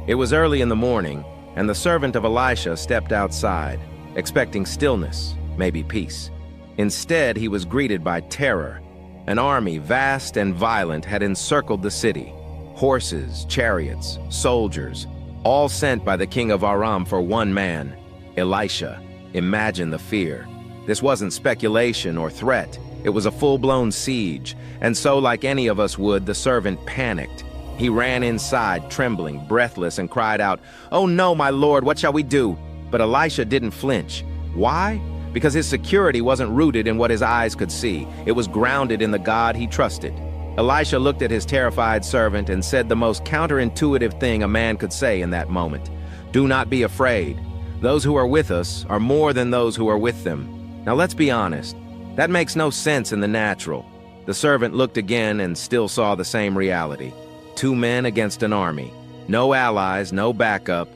It was early in the morning, and the servant of Elisha stepped outside, expecting stillness, maybe peace. Instead, he was greeted by terror. An army, vast and violent, had encircled the city. Horses, chariots, soldiers, all sent by the king of Aram for one man, Elisha. Imagine the fear. This wasn't speculation or threat. It was a full-blown siege, and so, like any of us would, the servant panicked. He ran inside, trembling, breathless, and cried out, "Oh no, my lord, what shall we do?" But Elisha didn't flinch. Why? Because his security wasn't rooted in what his eyes could see. It was grounded in the God he trusted. Elisha looked at his terrified servant and said the most counterintuitive thing a man could say in that moment. "Do not be afraid. Those who are with us are more than those who are with them." Now let's be honest. That makes no sense in the natural. The servant looked again and still saw the same reality. 2 men against an army. No allies, no backup,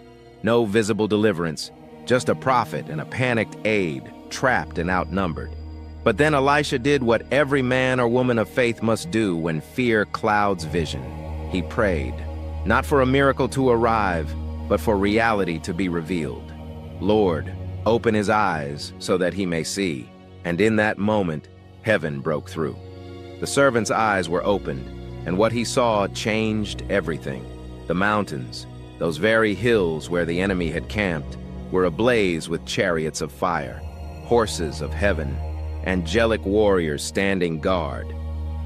no visible deliverance. Just a prophet and a panicked aide, trapped and outnumbered. But then Elisha did what every man or woman of faith must do when fear clouds vision. He prayed, not for a miracle to arrive, but for reality to be revealed. "Lord, open his eyes so that he may see." And in that moment, heaven broke through. The servant's eyes were opened, and what he saw changed everything. The mountains, those very hills where the enemy had camped, were ablaze with chariots of fire, horses of heaven, angelic warriors standing guard.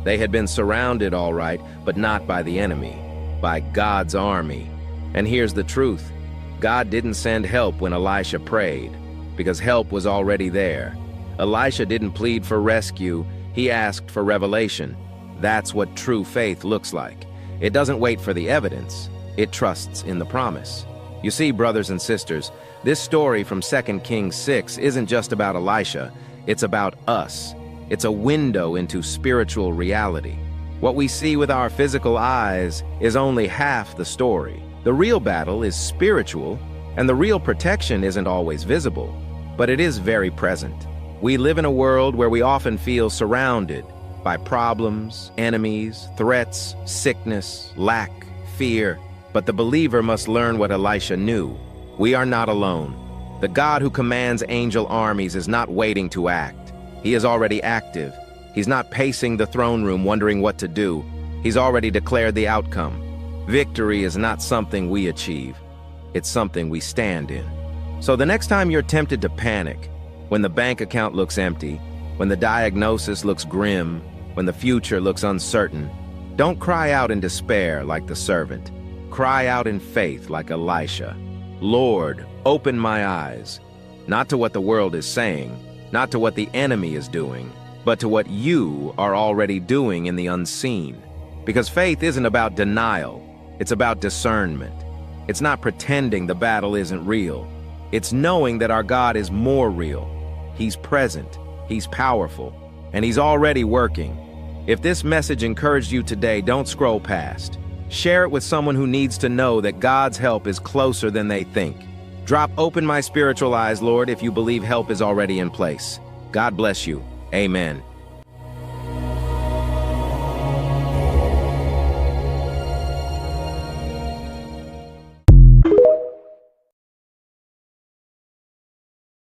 They had been surrounded, all right, but not by the enemy, by God's army. And here's the truth. God didn't send help when Elisha prayed, because help was already there. Elisha didn't plead for rescue, he asked for revelation. That's what true faith looks like. It doesn't wait for the evidence, it trusts in the promise. You see, brothers and sisters, this story from 2 Kings 6 isn't just about Elisha, it's about us. It's a window into spiritual reality. What we see with our physical eyes is only half the story. The real battle is spiritual, and the real protection isn't always visible, but it is very present. We live in a world where we often feel surrounded by problems, enemies, threats, sickness, lack, fear. But the believer must learn what Elisha knew. We are not alone. The God who commands angel armies is not waiting to act. He is already active. He's not pacing the throne room wondering what to do. He's already declared the outcome. Victory is not something we achieve. It's something we stand in. So the next time you're tempted to panic, when the bank account looks empty, when the diagnosis looks grim, when the future looks uncertain, don't cry out in despair like the servant. Cry out in faith like Elisha. "Lord, open my eyes," not to what the world is saying, not to what the enemy is doing, but to what you are already doing in the unseen. Because faith isn't about denial, it's about discernment. It's not pretending the battle isn't real. It's knowing that our God is more real. He's present, He's powerful, and He's already working. If this message encouraged you today, don't scroll past. Share it with someone who needs to know that God's help is closer than they think. Drop "Open my spiritual eyes, Lord," if you believe help is already in place. God bless you. Amen.